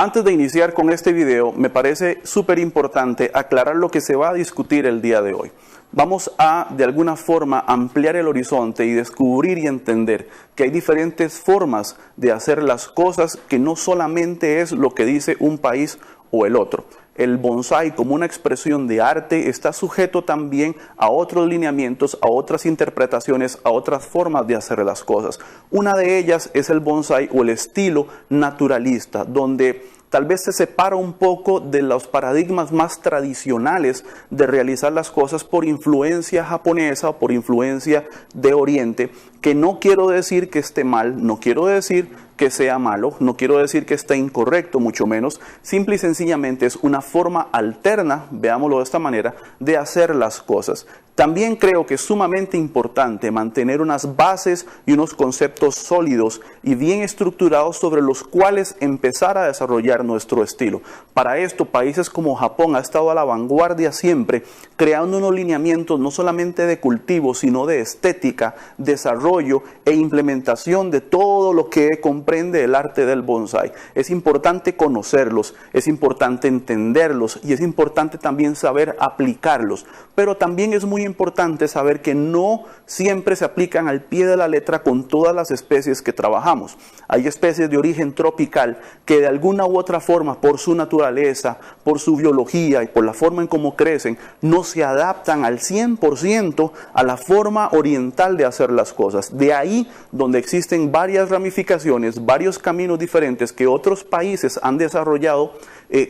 Antes de iniciar con este video, me parece súper importante aclarar lo que se va a discutir el día de hoy. Vamos a, de alguna forma, ampliar el horizonte y descubrir y entender que hay diferentes formas de hacer las cosas, que no solamente es lo que dice un país o el otro. El bonsái, como una expresión de arte, está sujeto también a otros lineamientos, a otras interpretaciones, a otras formas de hacer las cosas. Una de ellas es el bonsái o el estilo naturalista, donde tal vez se separa un poco de los paradigmas más tradicionales de realizar las cosas por influencia japonesa o por influencia de Oriente, que no quiero decir que esté mal, no quiero decir que sea malo, no quiero decir que esté incorrecto, mucho menos. Simple y sencillamente es una forma alterna, veámoslo de esta manera, de hacer las cosas. También creo que es sumamente importante mantener unas bases y unos conceptos sólidos y bien estructurados sobre los cuales empezar a desarrollar nuestro estilo. Para esto, países como Japón ha estado a la vanguardia siempre, creando unos lineamientos no solamente de cultivo, sino de estética, desarrollo e implementación de todo lo que comprende el arte del bonsái. Es importante conocerlos, es importante entenderlos y es importante también saber aplicarlos. Pero también es muy importante saber que no siempre se aplican al pie de la letra con todas las especies que trabajamos. Hay especies de origen tropical que de alguna u otra forma, por su naturaleza, por su biología y por la forma en cómo crecen, no se adaptan al 100% a la forma oriental de hacer las cosas. De ahí donde existen varias ramificaciones, varios caminos diferentes que otros países han desarrollado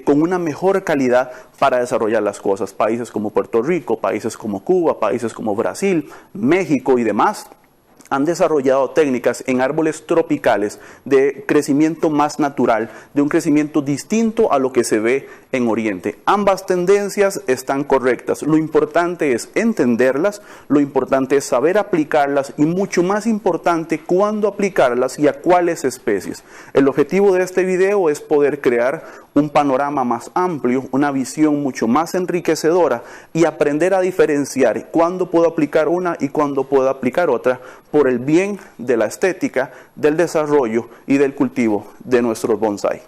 con una mejor calidad para desarrollar las cosas. Países como Puerto Rico, países como Cuba, países como Brasil, México y demás han desarrollado técnicas en árboles tropicales de crecimiento más natural, de un crecimiento distinto a lo que se ve en Oriente. Ambas tendencias están correctas. Lo importante es entenderlas, lo importante es saber aplicarlas y mucho más importante cuándo aplicarlas y a cuáles especies. El objetivo de este video es poder crear un panorama más amplio, una visión mucho más enriquecedora y aprender a diferenciar cuándo puedo aplicar una y cuándo puedo aplicar otra por el bien de la estética, del desarrollo y del cultivo de nuestros bonsái.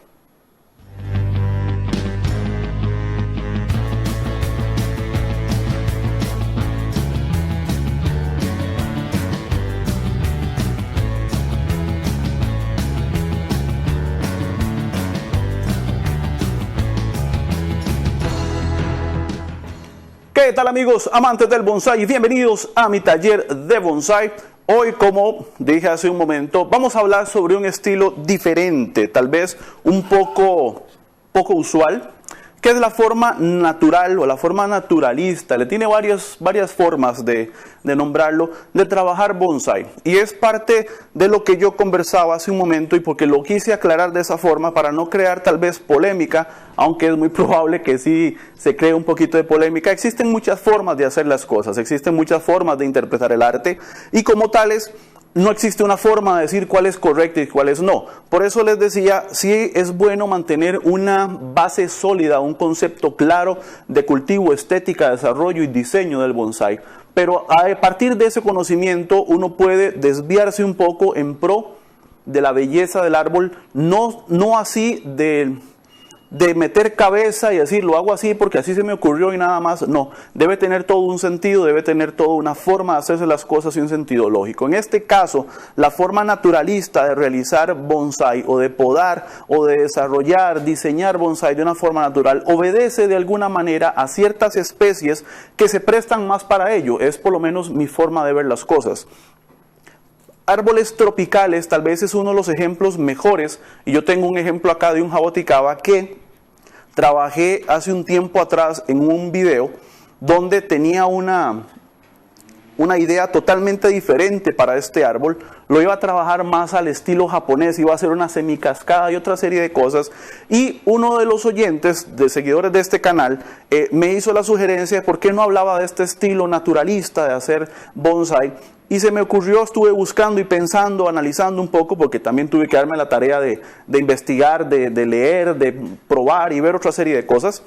¿Qué tal, amigos amantes del bonsái? Bienvenidos a mi taller de bonsái. Hoy, como dije hace un momento, vamos a hablar sobre un estilo diferente, tal vez un poco usual, que es la forma natural o la forma naturalista. Le tiene varias formas de nombrarlo, de trabajar bonsái. Y es parte de lo que yo conversaba hace un momento y porque lo quise aclarar de esa forma para no crear tal vez polémica, aunque es muy probable que sí se cree un poquito de polémica. Existen muchas formas de hacer las cosas, existen muchas formas de interpretar el arte y como tales no existe una forma de decir cuál es correcta y cuál es no. Por eso les decía, sí es bueno mantener una base sólida, un concepto claro de cultivo, estética, desarrollo y diseño del bonsái. Pero a partir de ese conocimiento uno puede desviarse un poco en pro de la belleza del árbol, no así de meter cabeza y decir lo hago así porque así se me ocurrió y nada más. No, debe tener todo un sentido, debe tener toda una forma de hacerse las cosas y un sentido lógico. En este caso, la forma naturalista de realizar bonsái o de podar o de desarrollar, diseñar bonsái de una forma natural obedece de alguna manera a ciertas especies que se prestan más para ello. Es por lo menos mi forma de ver las cosas. Árboles tropicales tal vez es uno de los ejemplos mejores, y yo tengo un ejemplo acá de un jaboticaba que trabajé hace un tiempo atrás en un video donde tenía una idea totalmente diferente para este árbol. Lo iba a trabajar más al estilo japonés, iba a hacer una semicascada y otra serie de cosas. Y uno de los oyentes, de seguidores de este canal, me hizo la sugerencia de por qué no hablaba de este estilo naturalista de hacer bonsái. Y se me ocurrió, estuve buscando y pensando, analizando un poco, porque también tuve que darme la tarea de investigar, de leer, de probar y ver otra serie de cosas.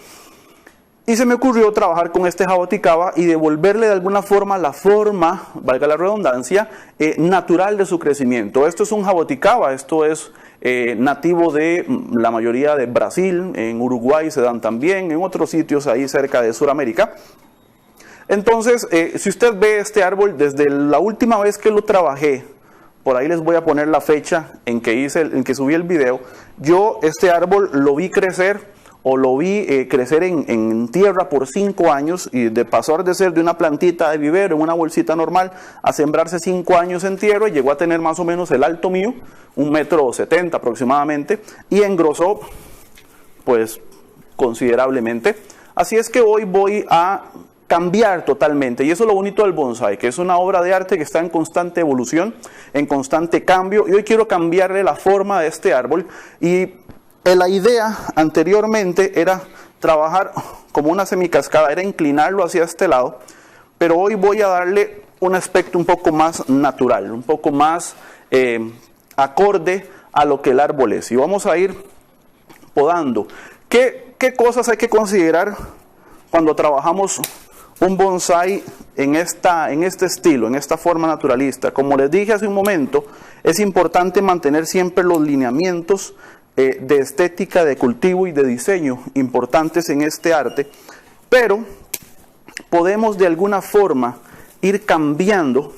Y se me ocurrió trabajar con este jaboticaba y devolverle de alguna forma la forma, valga la redundancia, natural de su crecimiento. Esto es un jaboticaba, esto es nativo de la mayoría de Brasil, en Uruguay se dan también, en otros sitios ahí cerca de Sudamérica. Entonces, si usted ve este árbol, desde la última vez que lo trabajé, por ahí les voy a poner la fecha en que subí el video, yo este árbol lo vi crecer, o lo vi crecer en tierra por 5 años, y de pasar de ser de una plantita de vivero en una bolsita normal a sembrarse 5 años en tierra, y llegó a tener más o menos el alto mío, 1,70 m aproximadamente, y engrosó pues considerablemente. Así es que hoy voy a cambiar totalmente, y eso es lo bonito del bonsái, que es una obra de arte que está en constante evolución, en constante cambio, y hoy quiero cambiarle la forma de este árbol. Y la idea anteriormente era trabajar como una semicascada, era inclinarlo hacia este lado, pero hoy voy a darle un aspecto un poco más natural, un poco más acorde a lo que el árbol es. Y vamos a ir podando. ¿Qué cosas hay que considerar cuando trabajamos un bonsái en este estilo, en esta forma naturalista? Como les dije hace un momento, es importante mantener siempre los lineamientos de estética, de cultivo y de diseño importantes en este arte, pero podemos de alguna forma ir cambiando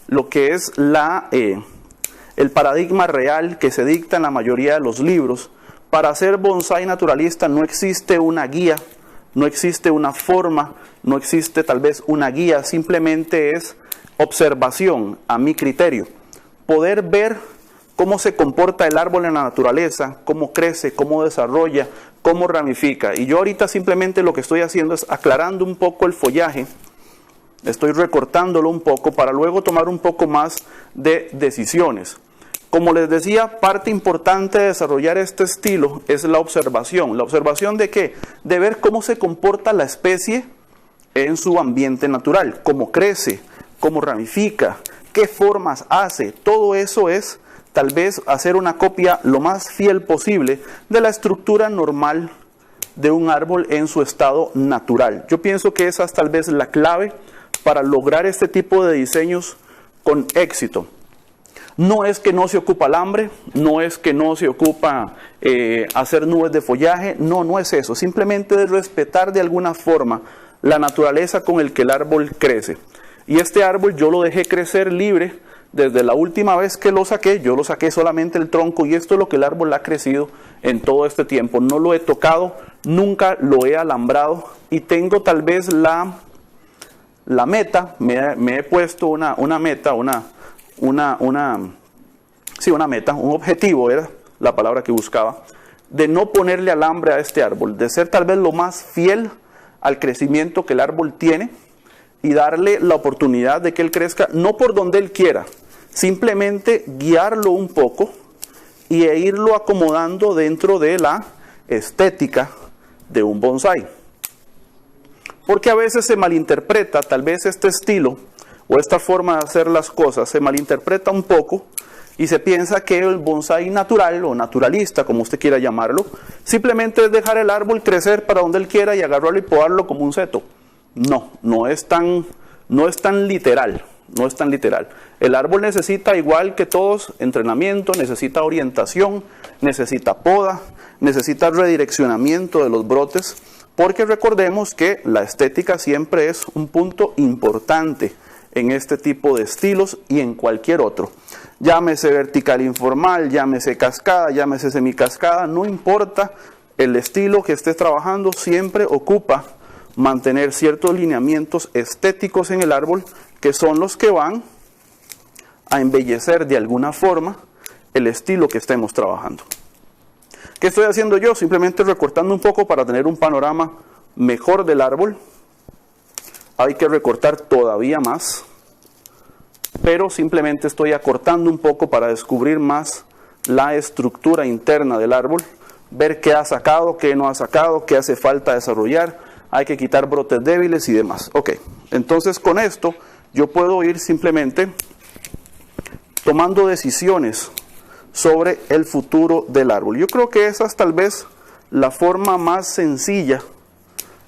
lo que es el paradigma real que se dicta en la mayoría de los libros. Para hacer bonsái naturalista no existe una guía, no existe una forma, no existe tal vez una guía, simplemente es observación a mi criterio. Poder ver cómo se comporta el árbol en la naturaleza, cómo crece, cómo desarrolla, cómo ramifica. Y yo ahorita simplemente lo que estoy haciendo es aclarando un poco el follaje, estoy recortándolo un poco para luego tomar un poco más de decisiones. Como les decía, parte importante de desarrollar este estilo es la observación. ¿La observación de qué? De ver cómo se comporta la especie en su ambiente natural, cómo crece, cómo ramifica, qué formas hace. Todo eso es tal vez hacer una copia lo más fiel posible de la estructura normal de un árbol en su estado natural. Yo pienso que esa es tal vez la clave para lograr este tipo de diseños con éxito. No es que no se ocupa alambre, no es que no se ocupa hacer nubes de follaje, no es eso. Simplemente es respetar de alguna forma la naturaleza con el que el árbol crece. Y este árbol yo lo dejé crecer libre desde la última vez que lo saqué. Yo lo saqué solamente el tronco, y esto es lo que el árbol ha crecido en todo este tiempo. No lo he tocado, nunca lo he alambrado, y tengo tal vez la meta, me he puesto una meta, un objetivo era la palabra que buscaba, de no ponerle alambre a este árbol, de ser tal vez lo más fiel al crecimiento que el árbol tiene, y darle la oportunidad de que él crezca no por donde él quiera, simplemente guiarlo un poco e irlo acomodando dentro de la estética de un bonsái. Porque a veces se malinterpreta, tal vez este estilo o esta forma de hacer las cosas se malinterpreta un poco, y se piensa que el bonsái natural o naturalista, como usted quiera llamarlo, simplemente es dejar el árbol crecer para donde él quiera y agarrarlo y podarlo como un seto. No es tan literal, no es tan literal. El árbol necesita, igual que todos, entrenamiento, necesita orientación, necesita poda, necesita redireccionamiento de los brotes, porque recordemos que la estética siempre es un punto importante en este tipo de estilos y en cualquier otro. Llámese vertical informal, llámese cascada, llámese semicascada, no importa el estilo que estés trabajando, siempre ocupa mantener ciertos lineamientos estéticos en el árbol, que son los que van a embellecer de alguna forma el estilo que estemos trabajando. ¿Qué estoy haciendo yo? Simplemente recortando un poco para tener un panorama mejor del árbol. Hay que recortar todavía más, pero simplemente estoy acortando un poco para descubrir más la estructura interna del árbol, ver qué ha sacado, qué no ha sacado, qué hace falta desarrollar, hay que quitar brotes débiles y demás. Ok, entonces con esto yo puedo ir simplemente tomando decisiones sobre el futuro del árbol. Yo creo que esa es tal vez la forma más sencilla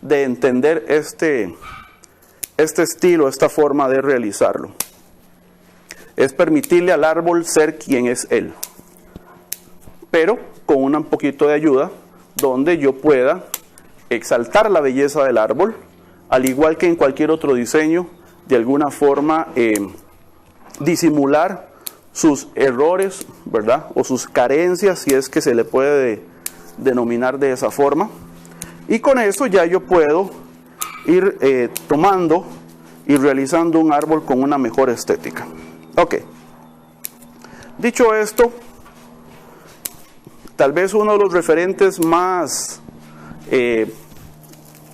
de entender este estilo, esta forma de realizarlo. Es permitirle al árbol ser quien es él, pero con un poquito de ayuda, donde yo pueda exaltar la belleza del árbol, al igual que en cualquier otro diseño, de alguna forma disimular sus errores, ¿verdad? O sus carencias, si es que se le puede denominar de esa forma. Y con eso ya yo puedo ir tomando y realizando un árbol con una mejor estética. Ok. Dicho esto, tal vez uno de los referentes más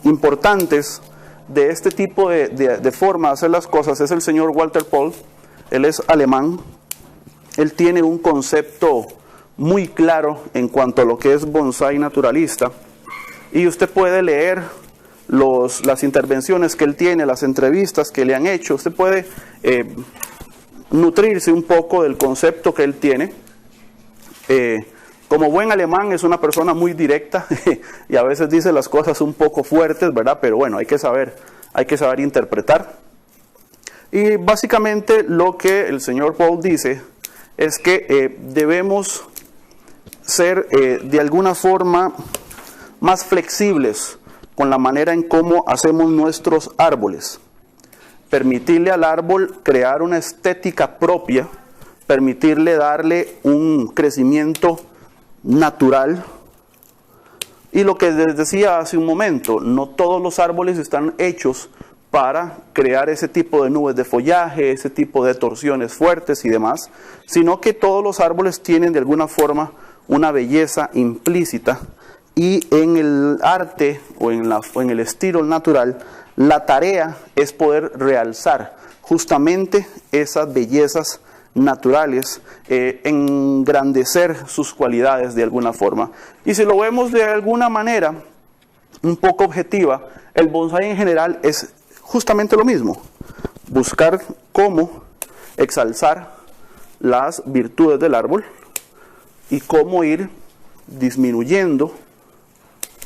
importantes de este tipo de forma de hacer las cosas es el señor Walter Pohl. Él es alemán. Él tiene un concepto muy claro en cuanto a lo que es bonsái naturalista, y usted puede leer las intervenciones que él tiene, las entrevistas que le han hecho. Usted puede nutrirse un poco del concepto que él tiene. Como buen alemán es una persona muy directa y a veces dice las cosas un poco fuertes, ¿verdad? Pero bueno, hay que saber interpretar. Y básicamente lo que el señor Pohl dice es que debemos ser de alguna forma más flexibles con la manera en cómo hacemos nuestros árboles. Permitirle al árbol crear una estética propia, permitirle darle un crecimiento natural. Y lo que les decía hace un momento, no todos los árboles están hechos para crear ese tipo de nubes de follaje, ese tipo de torsiones fuertes y demás, sino que todos los árboles tienen de alguna forma una belleza implícita, y en el arte o en el estilo natural, la tarea es poder realzar justamente esas bellezas naturales, engrandecer sus cualidades de alguna forma. Y si lo vemos de alguna manera un poco objetiva, el bonsái en general es justamente lo mismo: buscar cómo exalzar las virtudes del árbol y cómo ir disminuyendo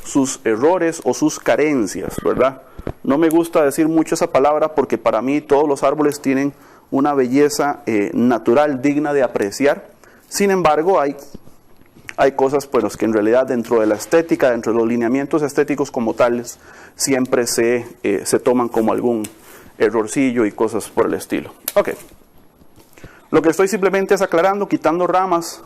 sus errores o sus carencias, ¿verdad? No me gusta decir mucho esa palabra porque para mí todos los árboles tienen una belleza natural digna de apreciar. Sin embargo, hay cosas pues que en realidad dentro de la estética, dentro de los lineamientos estéticos como tales, siempre se toman como algún errorcillo y cosas por el estilo. Ok. Lo que estoy simplemente es aclarando, quitando ramas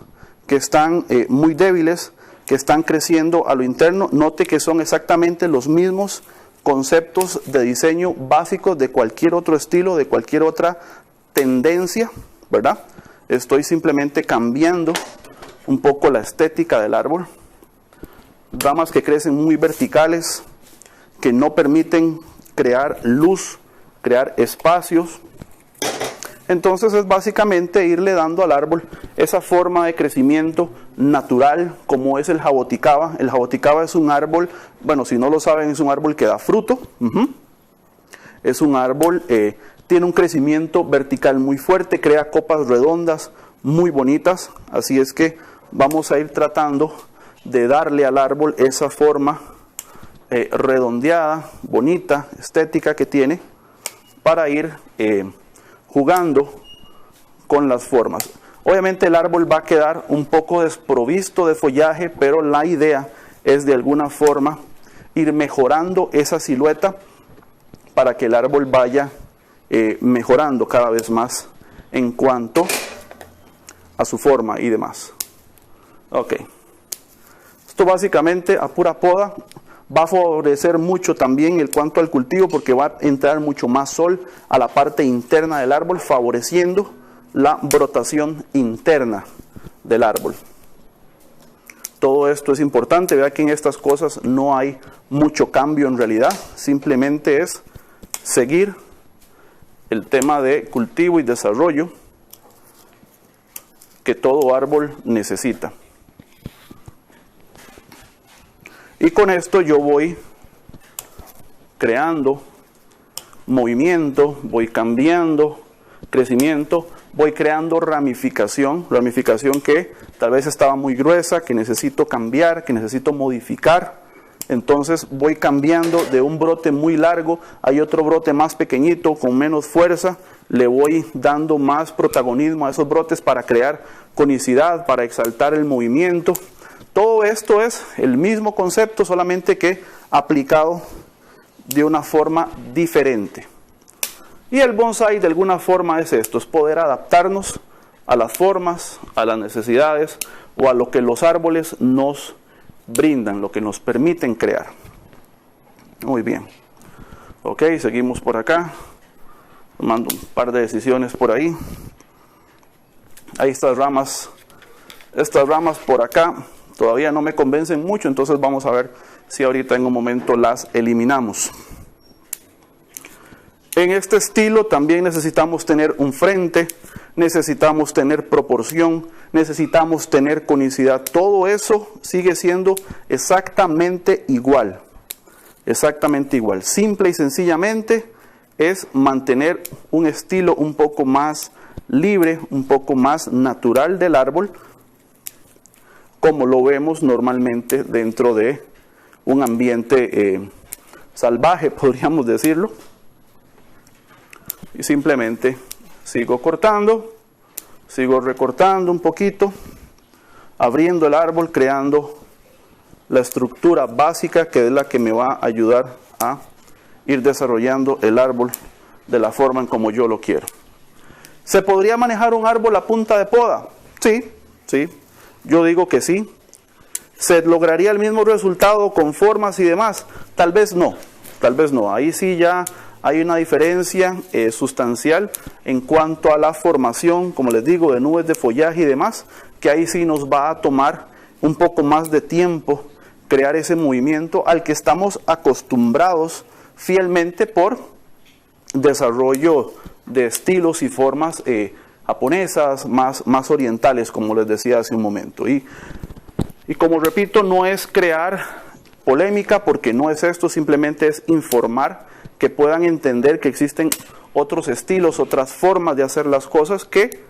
que están muy débiles, que están creciendo a lo interno. Note que son exactamente los mismos conceptos de diseño básicos de cualquier otro estilo, de cualquier otra tendencia, ¿verdad? Estoy simplemente cambiando un poco la estética del árbol. Ramas que crecen muy verticales, que no permiten crear luz, crear espacios. Entonces es básicamente irle dando al árbol esa forma de crecimiento natural, como es el jaboticaba. El jaboticaba es un árbol, bueno, si no lo saben, es un árbol que da fruto. Es un árbol, tiene un crecimiento vertical muy fuerte, crea copas redondas muy bonitas. Así es que vamos a ir tratando de darle al árbol esa forma redondeada, bonita, estética que tiene, para ir jugando con las formas. Obviamente el árbol va a quedar un poco desprovisto de follaje, pero la idea es de alguna forma ir mejorando esa silueta para que el árbol vaya mejorando cada vez más en cuanto a su forma y demás. Ok. Esto básicamente a pura poda va a favorecer mucho también en cuanto al cultivo, porque va a entrar mucho más sol a la parte interna del árbol, favoreciendo la brotación interna del árbol. Todo esto es importante. Vea que en estas cosas no hay mucho cambio en realidad, simplemente es seguir el tema de cultivo y desarrollo que todo árbol necesita. Y con esto yo voy creando movimiento, voy cambiando crecimiento, voy creando ramificación que tal vez estaba muy gruesa, que necesito cambiar, que necesito modificar. Entonces voy cambiando de un brote muy largo, hay otro brote más pequeñito, con menos fuerza, le voy dando más protagonismo a esos brotes para crear conicidad, para exaltar el movimiento. Todo esto es el mismo concepto, solamente que aplicado de una forma diferente. Y el bonsai de alguna forma es esto, es poder adaptarnos a las formas, a las necesidades o a lo que los árboles nos brindan, lo que nos permiten crear. Muy bien. Ok, seguimos por acá. Tomando un par de decisiones por ahí. Ahí estas ramas por acá todavía no me convencen mucho, entonces vamos a ver si ahorita en un momento las eliminamos. En este estilo también necesitamos tener un frente, necesitamos tener proporción, necesitamos tener conicidad. Todo eso sigue siendo exactamente igual. Exactamente igual. Simple y sencillamente es mantener un estilo un poco más libre, un poco más natural del árbol, como lo vemos normalmente dentro de un ambiente salvaje, podríamos decirlo. Y simplemente sigo cortando, sigo recortando un poquito, abriendo el árbol, creando la estructura básica que es la que me va a ayudar a ir desarrollando el árbol de la forma en como yo lo quiero. ¿Se podría manejar un árbol a punta de poda? Sí, sí, yo digo que sí. ¿Se lograría el mismo resultado con formas y demás? Tal vez no, tal vez no. Ahí sí ya hay una diferencia sustancial en cuanto a la formación, como les digo, de nubes de follaje y demás, que ahí sí nos va a tomar un poco más de tiempo crear ese movimiento al que estamos acostumbrados fielmente por desarrollo de estilos y formas japonesas, más orientales, como les decía hace un momento. Y como repito, no es crear polémica, porque no es esto, simplemente es informar, que puedan entender que existen otros estilos, otras formas de hacer las cosas, que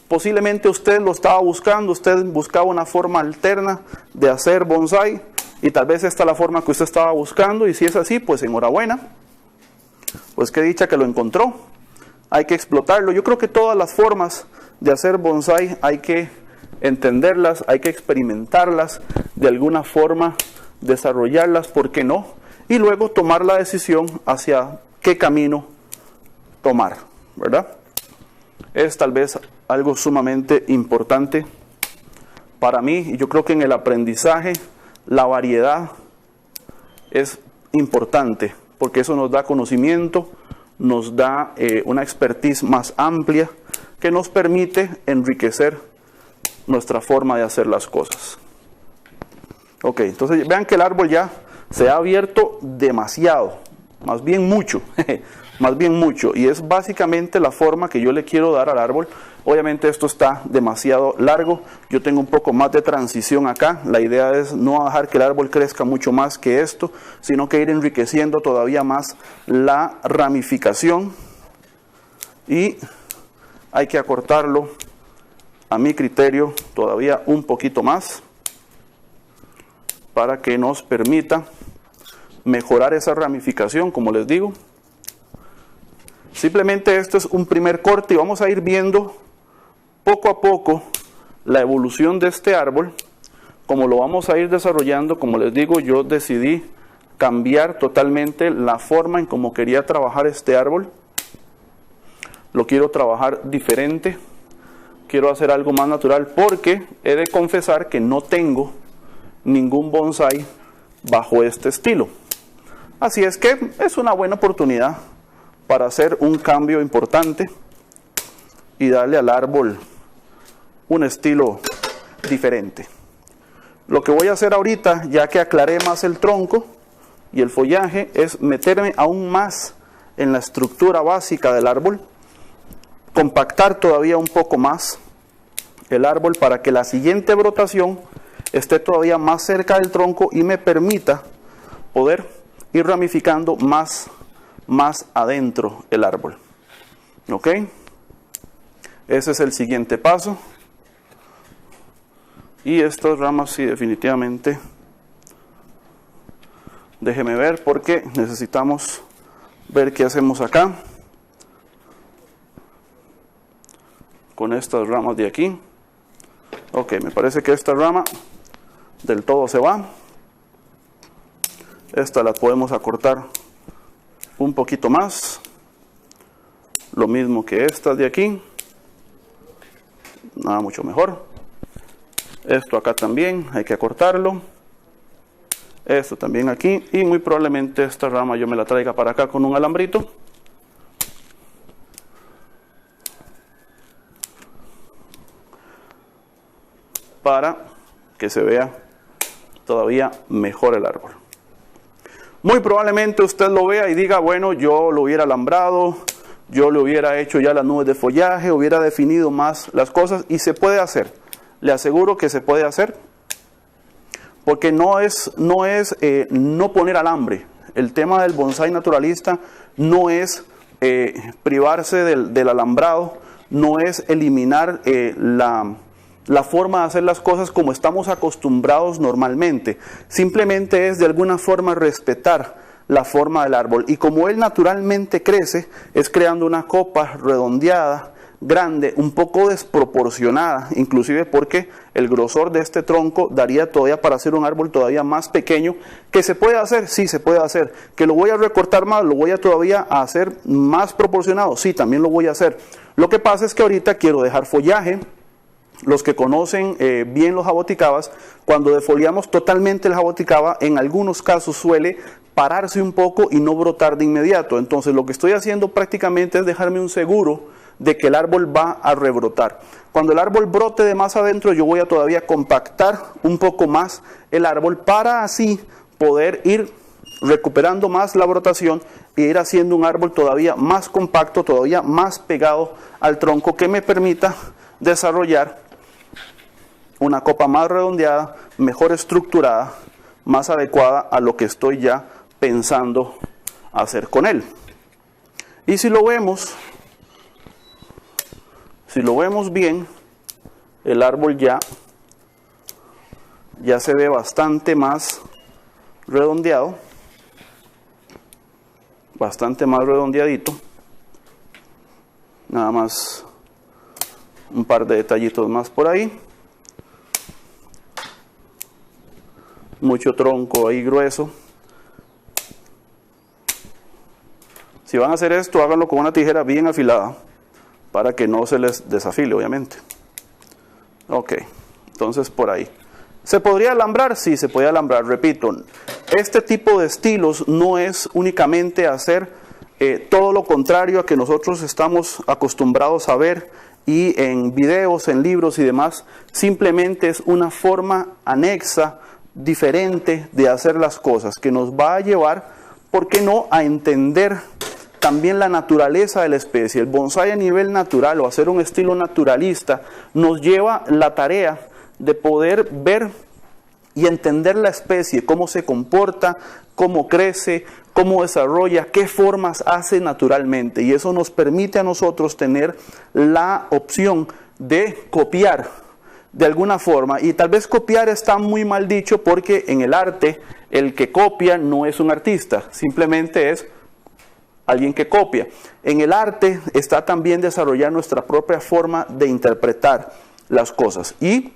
posiblemente usted lo estaba buscando, usted buscaba una forma alterna de hacer bonsai, y tal vez esta es la forma que usted estaba buscando, y si es así, pues enhorabuena, pues qué dicha que lo encontró, hay que explotarlo. Yo creo que todas las formas de hacer bonsai hay que entenderlas, hay que experimentarlas, de alguna forma desarrollarlas, ¿por qué no? Y luego tomar la decisión hacia qué camino tomar, ¿verdad? Es tal vez algo sumamente importante para mí, y yo creo que en el aprendizaje la variedad es importante, porque eso nos da conocimiento, nos da una expertise más amplia que nos permite enriquecer nuestra forma de hacer las cosas. Ok, entonces vean que el árbol ya se ha abierto demasiado, más bien mucho, más bien mucho, y es básicamente la forma que yo le quiero dar al árbol. Obviamente esto está demasiado largo, yo tengo un poco más de transición acá. La idea es no dejar que el árbol crezca mucho más que esto, sino que ir enriqueciendo todavía más la ramificación, y hay que acortarlo, a mi criterio, todavía un poquito más, para que nos permita mejorar esa ramificación, como les digo. Simplemente esto es un primer corte, y vamos a ir viendo poco a poco la evolución de este árbol, como lo vamos a ir desarrollando. Como les digo, yo decidí cambiar totalmente la forma en cómo quería trabajar este árbol. Lo quiero trabajar diferente, quiero hacer algo más natural, porque he de confesar que no tengo ningún bonsai bajo este estilo. Así es que es una buena oportunidad para hacer un cambio importante y darle al árbol un estilo diferente. Lo que voy a hacer ahorita, ya que aclaré más el tronco y el follaje, es meterme aún más en la estructura básica del árbol, compactar todavía un poco más el árbol para que la siguiente brotación esté todavía más cerca del tronco y me permita poder ir ramificando más adentro el árbol. ¿Ok? Ese es el siguiente paso. Y estas ramas sí definitivamente Déjeme ver porque necesitamos ver qué hacemos acá con estas ramas de aquí. Ok, me parece que esta rama del todo se va. Esta la podemos acortar un poquito más. Lo mismo que estas de aquí. Nada mucho mejor. Esto acá también hay que acortarlo. Esto también aquí. Y muy probablemente esta rama yo me la traiga para acá con un alambrito. Para que se vea todavía mejor el árbol. Muy probablemente usted lo vea y diga, bueno, yo lo hubiera alambrado, yo le hubiera hecho ya las nubes de follaje, hubiera definido más las cosas, y se puede hacer. Le aseguro que se puede hacer, porque no poner alambre. El tema del bonsái naturalista no es privarse del alambrado, no es eliminar la forma de hacer las cosas como estamos acostumbrados normalmente. Simplemente es de alguna forma respetar la forma del árbol. Y como él naturalmente crece, es creando una copa redondeada, grande, un poco desproporcionada, inclusive porque el grosor de este tronco daría todavía para hacer un árbol todavía más pequeño. ¿Que se puede hacer? Sí, se puede hacer. ¿Que lo voy a recortar más? ¿Lo voy a todavía hacer más proporcionado? Sí, también lo voy a hacer. Lo que pasa es que ahorita quiero dejar follaje. Los que conocen bien los jaboticabas, cuando defoliamos totalmente el jaboticaba, en algunos casos suele pararse un poco y no brotar de inmediato. Entonces lo que estoy haciendo prácticamente es dejarme un seguro de que el árbol va a rebrotar. Cuando el árbol brote de más adentro, yo voy a todavía compactar un poco más el árbol para así poder ir recuperando más la brotación e ir haciendo un árbol todavía más compacto, todavía más pegado al tronco, que me permita desarrollar una copa más redondeada, mejor estructurada, más adecuada a lo que estoy ya pensando hacer con él. Y si lo vemos bien, el árbol ya se ve bastante más redondeado, bastante más redondeadito. Nada más un par de detallitos más por ahí. Mucho tronco ahí grueso. Si van a hacer esto, háganlo con una tijera bien afilada para que no se les desafile, obviamente. Ok, entonces por ahí. ¿Se podría alambrar? Sí, se puede alambrar. Repito, este tipo de estilos no es únicamente hacer todo lo contrario a que nosotros estamos acostumbrados a ver y en videos, en libros y demás. Simplemente es una forma anexa, diferente de hacer las cosas, que nos va a llevar, ¿por qué no?, a entender también la naturaleza de la especie. El bonsái a nivel natural, o hacer un estilo naturalista, nos lleva la tarea de poder ver y entender la especie, cómo se comporta, cómo crece, cómo desarrolla, qué formas hace naturalmente. Y eso nos permite a nosotros tener la opción de copiar de alguna forma. Y tal vez copiar está muy mal dicho, porque en el arte el que copia no es un artista, simplemente es alguien que copia. En el arte está también desarrollar nuestra propia forma de interpretar las cosas, y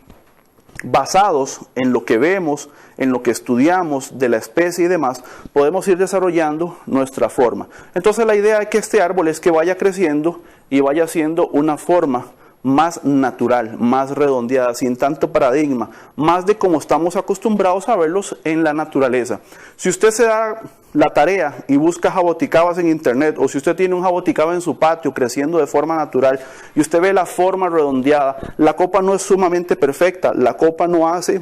basados en lo que vemos, en lo que estudiamos de la especie y demás, podemos ir desarrollando nuestra forma. Entonces la idea de que este árbol es que vaya creciendo y vaya haciendo una forma más natural, más redondeada, sin tanto paradigma, más de como estamos acostumbrados a verlos en la naturaleza. Si usted se da la tarea y busca jaboticabas en internet, o si usted tiene un jaboticaba en su patio creciendo de forma natural y usted ve la forma redondeada, la copa no es sumamente perfecta, la copa no hace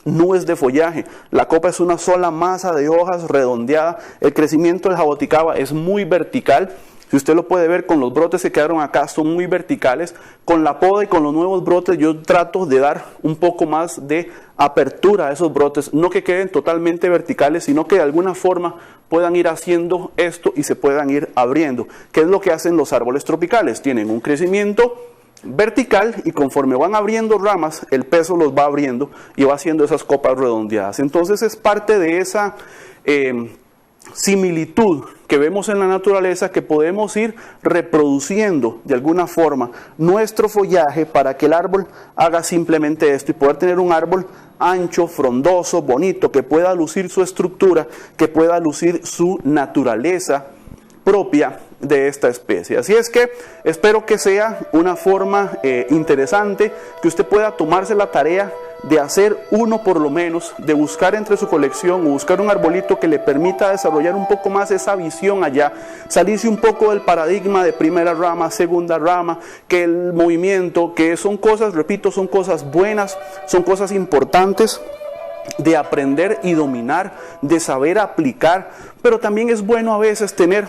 nubes de follaje, la copa es una sola masa de hojas redondeada. El crecimiento del jaboticaba es muy vertical. Si usted lo puede ver, con los brotes que quedaron acá son muy verticales. Con la poda y con los nuevos brotes yo trato de dar un poco más de apertura a esos brotes, no que queden totalmente verticales, sino que de alguna forma puedan ir haciendo esto y se puedan ir abriendo. ¿Qué es lo que hacen los árboles tropicales? Tienen un crecimiento vertical, y conforme van abriendo ramas, el peso los va abriendo y va haciendo esas copas redondeadas. Entonces es parte de esa similitud que vemos en la naturaleza, que podemos ir reproduciendo de alguna forma nuestro follaje para que el árbol haga simplemente esto y poder tener un árbol ancho, frondoso, bonito, que pueda lucir su estructura, que pueda lucir su naturaleza propia de esta especie. Así es que espero que sea una forma interesante, que usted pueda tomarse la tarea de hacer uno por lo menos, de buscar entre su colección o buscar un arbolito que le permita desarrollar un poco más esa visión allá, salirse un poco del paradigma de primera rama, segunda rama, que el movimiento, que son cosas, repito, son cosas buenas, son cosas importantes de aprender y dominar, de saber aplicar, pero también es bueno a veces tener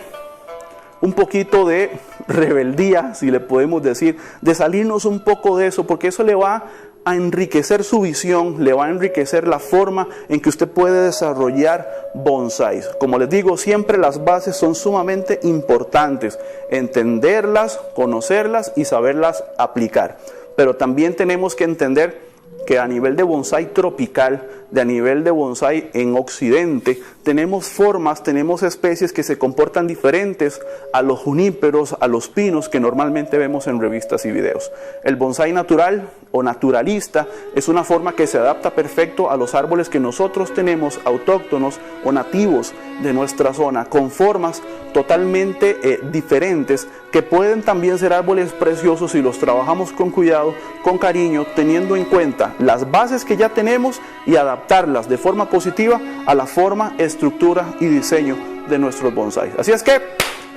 un poquito de rebeldía, si le podemos decir, de salirnos un poco de eso, porque eso le va a enriquecer su visión, le va a enriquecer la forma en que usted puede desarrollar bonsáis. Como les digo, siempre las bases son sumamente importantes, entenderlas, conocerlas y saberlas aplicar. Pero también tenemos que entender que a nivel de bonsái tropical, a nivel de bonsái en occidente, tenemos formas, tenemos especies que se comportan diferentes a los juníperos, a los pinos que normalmente vemos en revistas y videos. El bonsái natural o naturalista es una forma que se adapta perfecto a los árboles que nosotros tenemos, autóctonos o nativos de nuestra zona, con formas totalmente diferentes, que pueden también ser árboles preciosos si los trabajamos con cuidado, con cariño, teniendo en cuenta las bases que ya tenemos y adaptarlas de forma positiva a la forma, estructura y diseño de nuestros bonsáis. Así es que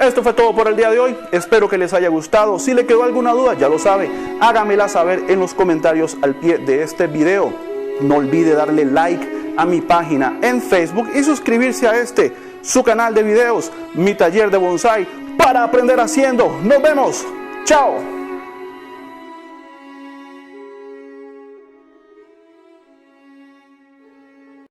esto fue todo por el día de hoy. Espero que les haya gustado. Si le quedó alguna duda, ya lo sabe, hágamela saber en los comentarios al pie de este video. No olvide darle like a mi página en Facebook y suscribirse a su canal de videos, Mi Taller de Bonsái, para aprender haciendo. Nos vemos. Chao.